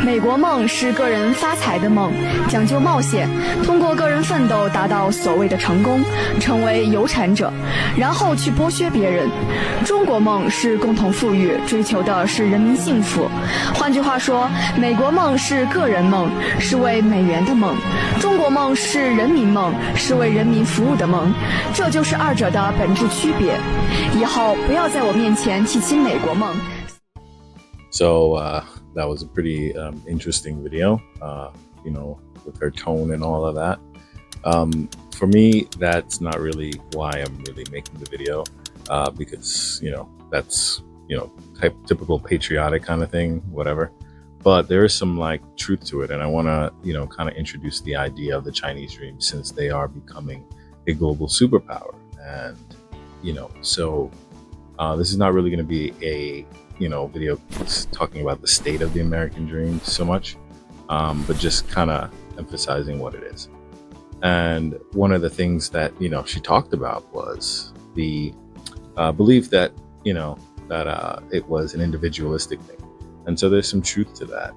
美国梦是个人发财的梦，讲究冒险，通过个人奋斗达到所谓的成功，成为有产者，然后去剥削别人。中国梦是共同富裕，追求的是人民幸福。换句话说，美国梦是个人梦，是为美元的梦；中国梦是人民梦，是为人民服务的梦。这就是二者的本质区别。以后不要在我面前提起美国梦。So that was a pretty interesting video, with her tone and all of that. For me, that's not really why I'm really making the video, because, that's, typical patriotic kind of thing, whatever. But there is some truth to it. And I want to, kind of introduce the idea of the Chinese dream, since they are becoming a global superpower. And, so this is not really going to be a video talking about the state of the American dream so much, but just kind of emphasizing what it is. And one of the things that, she talked about was the belief that, it was an individualistic thing. And so there's some truth to that.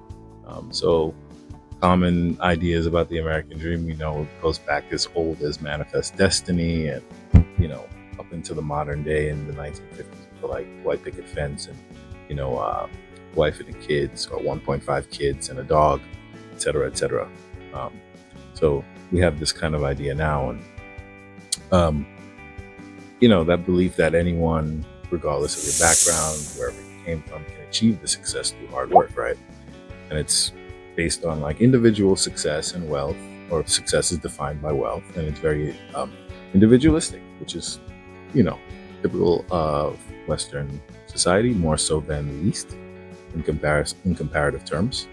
So common ideas about the American dream, it goes back as old as Manifest Destiny and, up into the modern day in the 1950s, for white picket fence and, wife and kids, or 1.5 kids and a dog, etc., etc. So we have this kind of idea now, and that belief that anyone, regardless of your background, wherever you came from, can achieve the success through hard work, right? And it's based on individual success and wealth, or success is defined by wealth, and it's very individualistic, which is typical of Western society, more so than the East in comparative terms.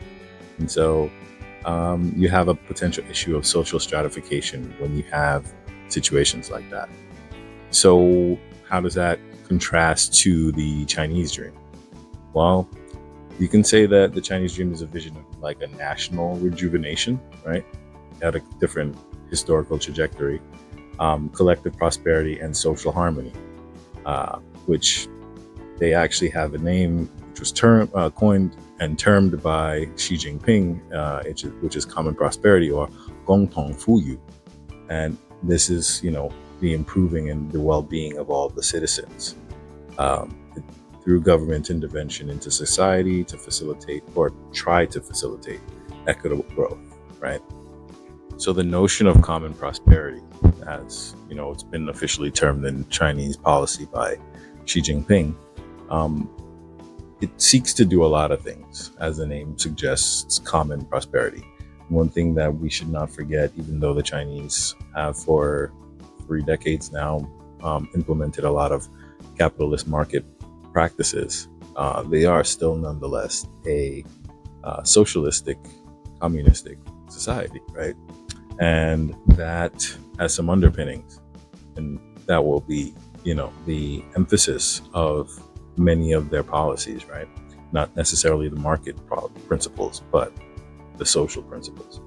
And so you have a potential issue of social stratification when you have situations like that. So how does that contrast to the Chinese dream? Well, you can say that the Chinese dream is a vision of a national rejuvenation, right? At a different historical trajectory, collective prosperity and social harmony, which they actually have a name which was coined and termed by Xi Jinping, which is common prosperity, or 共同富裕. And this is, the improving and the well-being of all the citizens through government intervention into society to facilitate, or try to facilitate, equitable growth, right? So the notion of common prosperity, as it's been officially termed in Chinese policy by Xi Jinping, it seeks to do a lot of things, as the name suggests, common prosperity. One thing that we should not forget, even though the Chinese have for 3 decades now implemented a lot of capitalist market practices, they are still nonetheless a socialistic, communistic society, right? And that has some underpinnings, and that will be, the emphasis of many of their policies, right? Not necessarily the market principles, but the social principles.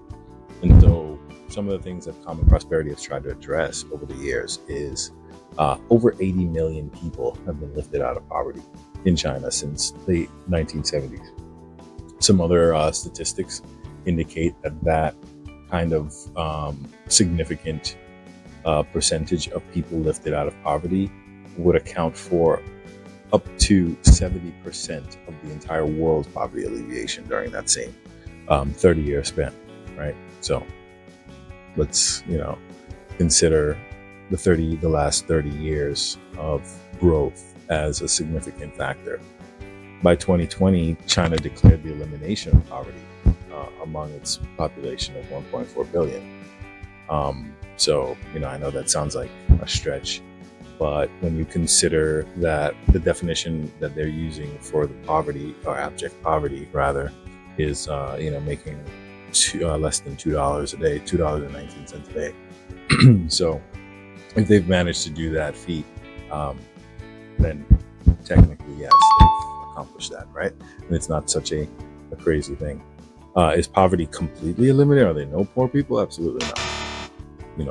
And so some of the things that common prosperity has tried to address over the years is over 80 million people have been lifted out of poverty in China since the 1970s. Some other statistics indicate that kind of significant percentage of people lifted out of poverty would account for up to 70% of the entire world's poverty alleviation during that same 30-year span, right? So let's, consider the last 30 years of growth as a significant factor. By 2020, China declared the elimination of poverty among its population of 1.4 billion. So, I know that sounds like a stretch, but when you consider that the definition that they're using for the poverty, or abject poverty rather, is, making less than $2 a day, $2.19 a day. So if they've managed to do that feat, then technically, yes, they've accomplished that, right? And it's not such a crazy thing. Is poverty completely eliminated? Are there no poor people? Absolutely not.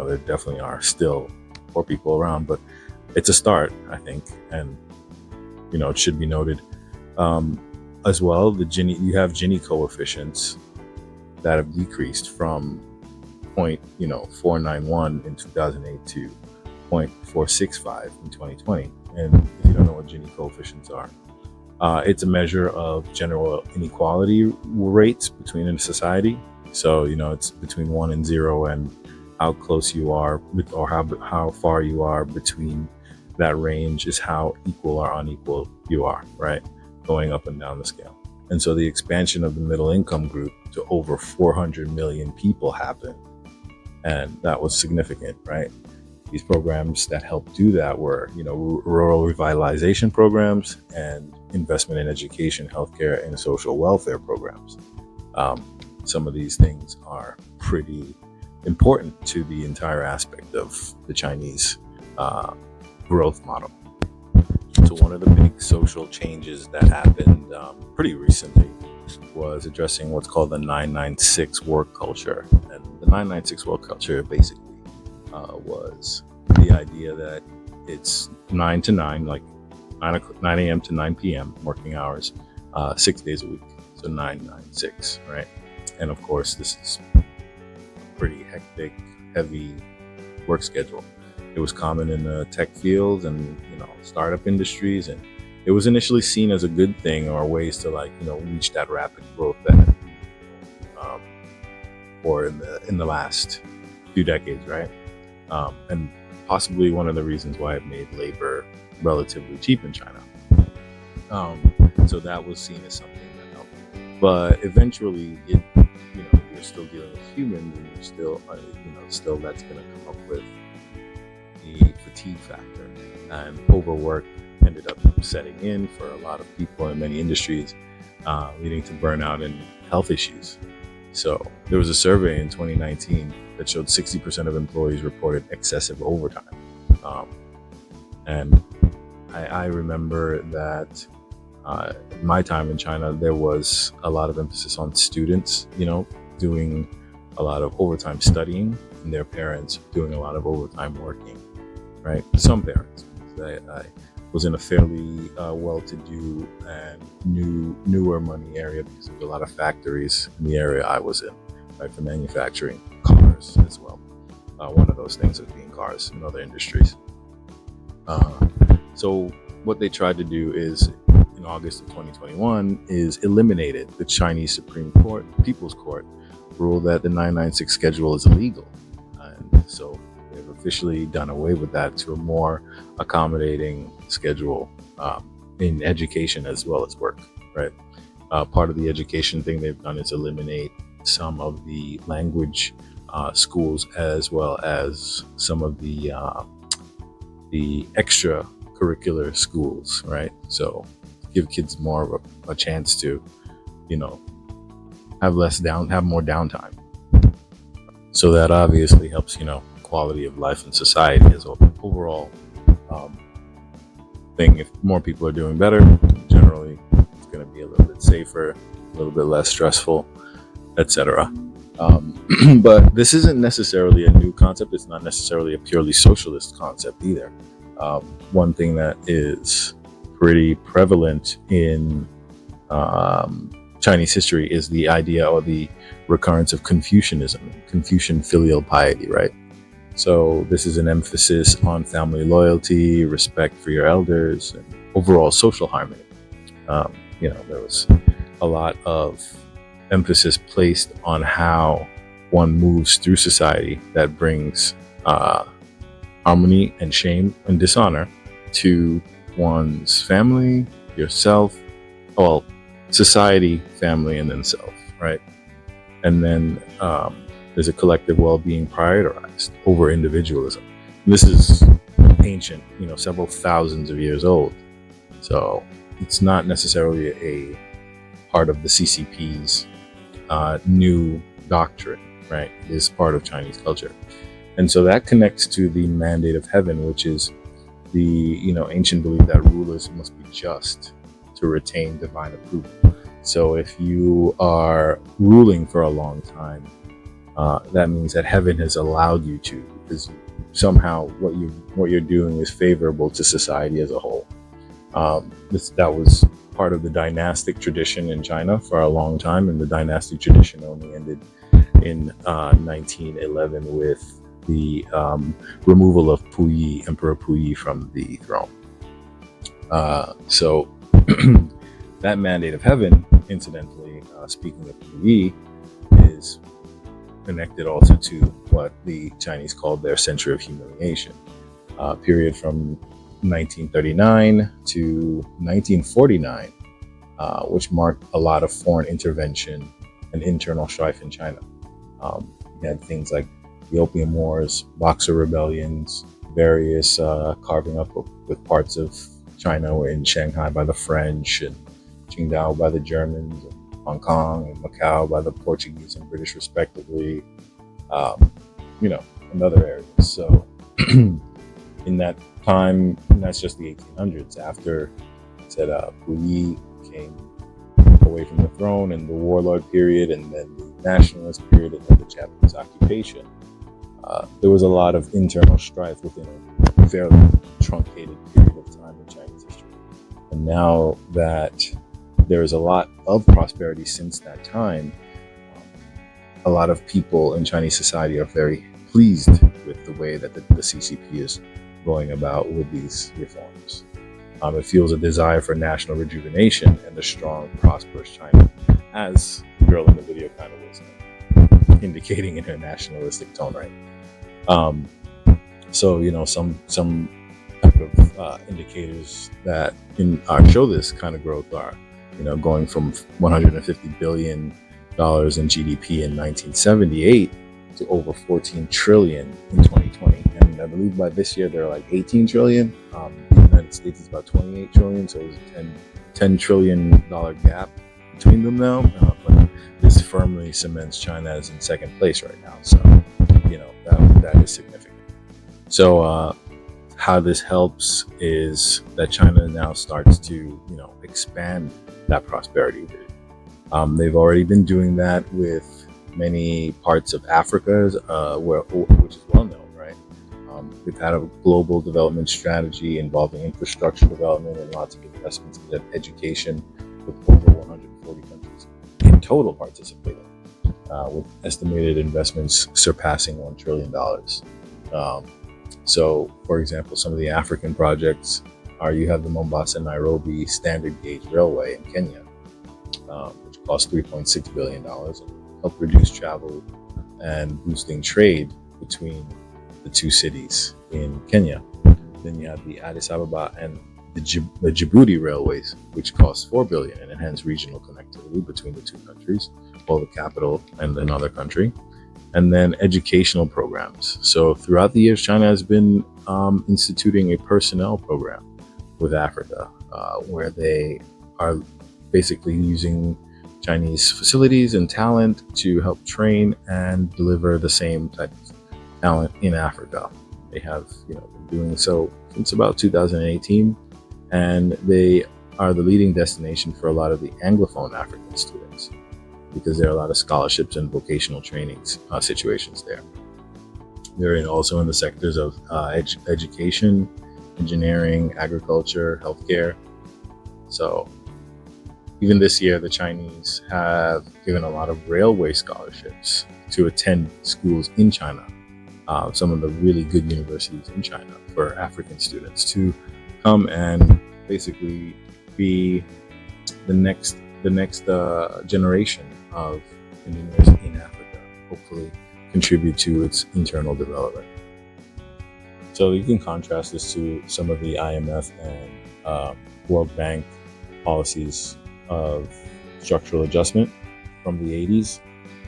There definitely are still poor people around, but it's a start, I think. And, it should be noted, as well, you have Gini coefficients that have decreased from 491 in 2008 to 0.465 in 2020. And if you don't know what Gini coefficients are, it's a measure of general inequality rates between a society. So, it's between 1 and 0, and how close you are or how far you are between that range is how equal or unequal you are, right? Going up and down the scale. And so the expansion of the middle income group to over 400 million people happened. And that was significant, right? These programs that helped do that were, rural revitalization programs and investment in education, healthcare, and social welfare programs. Some of these things are pretty important to the entire aspect of the Chinese growth model. So one of the big social changes that happened pretty recently was addressing what's called the 996 work culture. And the 996 work culture basically was the idea that it's 9 to 9, like 9 a.m. to 9 p.m. working hours, 6 days a week. So 996, right? And of course, this is a pretty hectic, heavy work schedule. It was common in the tech fields and, startup industries. And it was initially seen as a good thing or ways to reach that rapid growth that or in the last few decades, right? And possibly one of the reasons why it made labor relatively cheap in China. So that was seen as something that helped. But eventually, you're still dealing with humans, and you're still, still that's going to come up with the fatigue factor, and overwork ended up setting in for a lot of people in many industries, leading to burnout and health issues. So there was a survey in 2019 that showed 60% of employees reported excessive overtime. And I remember that in my time in China, there was a lot of emphasis on students, doing a lot of overtime studying, and their parents doing a lot of overtime working, right? Some parents. I was in a fairly well-to-do and newer money area because there were a lot of factories in the area I was in, right, for manufacturing cars as well. One of those things was being cars in other industries. So what they tried to do is, in August of 2021, is eliminated the Chinese Supreme Court, People's Court, rule that the 996 schedule is illegal. And so they've officially done away with that to a more accommodating schedule in education as well as work, right? Part of the education thing they've done is eliminate some of the language schools, as well as some of the extracurricular schools, right? So give kids more of a chance to, have more downtime. So that obviously helps, quality of life in society as an overall thing. If more people are doing better, generally it's going to be a little bit safer, a little bit less stressful, etc. But this isn't necessarily a new concept. It's not necessarily a purely socialist concept either. One thing that is pretty prevalent in Chinese history is the idea or the recurrence of Confucianism, Confucian filial piety, right? So this is an emphasis on family loyalty, respect for your elders, and overall social harmony. There was a lot of emphasis placed on how one moves through society that brings harmony and shame and dishonor to one's family, yourself, society, family, and then self, right? And then there's a collective well-being prioritized over individualism. And this is ancient, several thousands of years old. So it's not necessarily a part of the CCP's new doctrine, right? It is part of Chinese culture. And so that connects to the mandate of heaven, which is the ancient belief that rulers must be just to retain divine approval. So if you are ruling for a long time, that means that heaven has allowed you to, because somehow what you're doing is favorable to society as a whole. That was part of the dynastic tradition in China for a long time, and the dynastic tradition only ended in 1911 with the removal of Emperor Puyi from the throne. So that mandate of heaven, incidentally, speaking of Puyi, is connected also to what the Chinese called their century of humiliation, period from 1939 to 1949, which marked a lot of foreign intervention and internal strife in China. You had things like the Opium Wars, Boxer rebellions, various carving up with parts of China in Shanghai by the French, and Qingdao by the Germans, and Hong Kong and Macau by the Portuguese and British respectively, and other areas. So in that time, and that's just the 1800s, after Puyi came away from the throne, and the warlord period, and then the nationalist period, and then the Japanese occupation, there was a lot of internal strife within a fairly truncated period of time in Chinese history. And now that there is a lot of prosperity since that time, a lot of people in Chinese society are very pleased with the way that the CCP is going about with these reforms. It feels a desire for national rejuvenation and a strong, prosperous China, as the girl in the video kind of was indicating in her nationalistic tone, right? So some type of indicators that show this kind of growth are, going from $150 billion in GDP in 1978 to over 14 trillion in 2020. And I believe by this year, they're like 18 trillion. The United States is about 28 trillion. So it's a $10 trillion gap between them now. But this firmly cements China as in second place right now. So, that is significant. So, how this helps is that China now starts to, expand that prosperity. They've already been doing that with many parts of Africa, which is well known, right? They've had a global development strategy involving infrastructure development and lots of investments in education, with over 140 countries in total participating, with estimated investments surpassing $1 trillion. So, for example, some of the African projects are, you have the Mombasa-Nairobi standard gauge railway in Kenya, which cost $3.6 billion and helped reduce travel and boosting trade between the two cities in Kenya. Then you have the Addis Ababa and the Djibouti railways, which cost $4 billion and enhance regional connectivity between the two countries, or the capital and another country. And then educational programs. So throughout the years, China has been instituting a personnel program with Africa, where they are basically using Chinese facilities and talent to help train and deliver the same type of talent in Africa. They have been doing so since about 2018, and they are the leading destination for a lot of the Anglophone African students, because there are a lot of scholarships and vocational trainings situations there. They're also in the sectors of education, engineering, agriculture, healthcare. So even this year, the Chinese have given a lot of railway scholarships to attend schools in China, some of the really good universities in China, for African students to come and basically be the next generation of engineers in Africa, hopefully contribute to its internal development. So you can contrast this to some of the IMF and World Bank policies of structural adjustment from the 80s.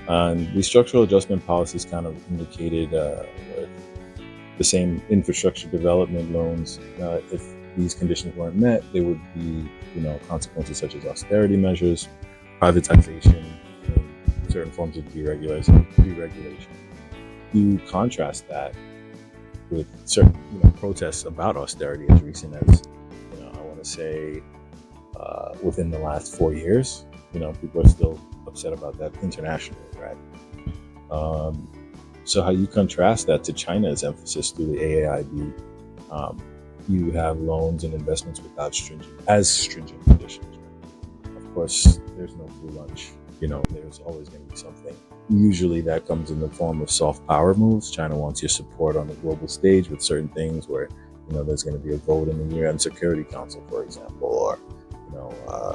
And the structural adjustment policies kind of indicated the same infrastructure development loans. If these conditions weren't met, there would be consequences such as austerity measures, privatization, and certain forms of deregulation. You contrast that with certain protests about austerity as recent as I want to say within the last 4 years. People are still upset about that internationally, right? So how you contrast that to China's emphasis through the AAIB, you have loans and investments without stringent conditions. Right? course, there's no free lunch. There's always going to be something. Usually that comes in the form of soft power moves. China wants your support on the global stage with certain things where, there's going to be a vote in the UN Security Council, for example, or,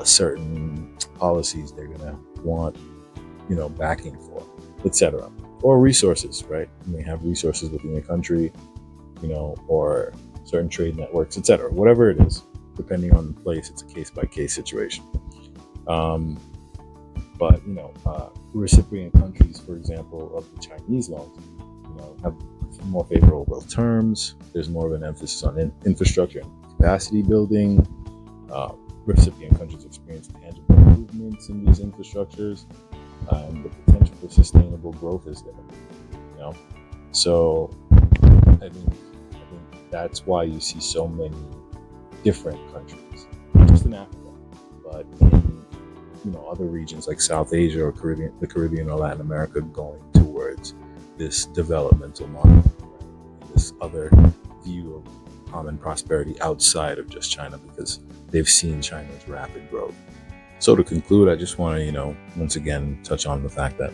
certain policies they're going to want, backing for, etc. Or resources, right? You may have resources within the country, or certain trade networks, etc. Whatever it is, depending on the place, it's a case-by-case situation. But recipient countries, for example, of the Chinese loans, have more favorable terms. There's more of an emphasis on infrastructure and capacity building. Recipient countries experience tangible improvements in these infrastructures, and the potential for sustainable growth is there. So I think that's why you see so many different countries, not just in Africa, but in other regions like South Asia or the Caribbean or Latin America, going towards this developmental model, this other view of common prosperity outside of just China, because they've seen China's rapid growth. So to conclude, I just want to, once again, touch on the fact that,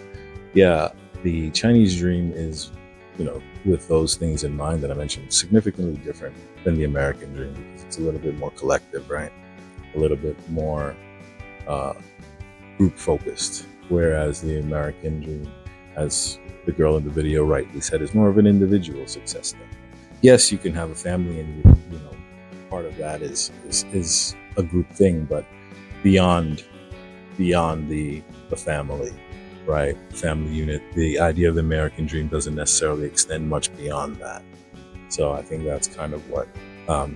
the Chinese dream is, with those things in mind that I mentioned, significantly different than the American dream, because it's a little bit more collective, right? A little bit more group focused, whereas the American dream, as the girl in the video rightly said, is more of an individual success thing. Yes, you can have a family, and part of that is a group thing, but beyond the family, right? Family unit. The idea of the American dream doesn't necessarily extend much beyond that. So I think that's kind of what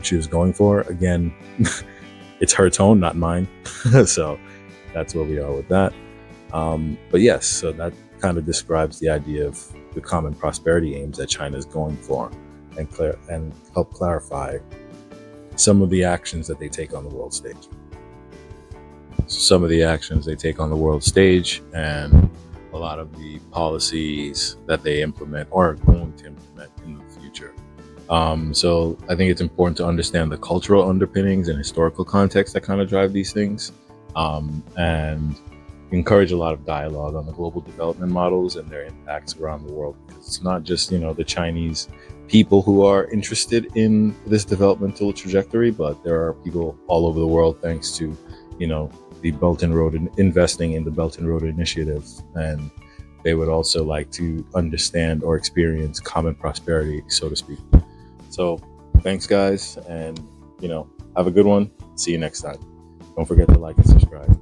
she was going for. Again, it's her tone, not mine. So that's where we are with that. But yes, so that kind of describes the idea of the common prosperity aims that China is going for, and help clarify some of the actions that they take on the world stage. Some of the actions they take on the world stage, and a lot of the policies that they implement or are going to implement in the future. So I think it's important to understand the cultural underpinnings and historical context that kind of drive these things, and encourage a lot of dialogue on the global development models and their impacts around the world. Because it's not just, the Chinese people who are interested in this developmental trajectory, but there are people all over the world, thanks to, the Belt and Road, investing in the Belt and Road Initiative, and they would also like to understand or experience common prosperity, so to speak. So thanks, guys, and have a good one. See you next time. Don't forget to like and subscribe.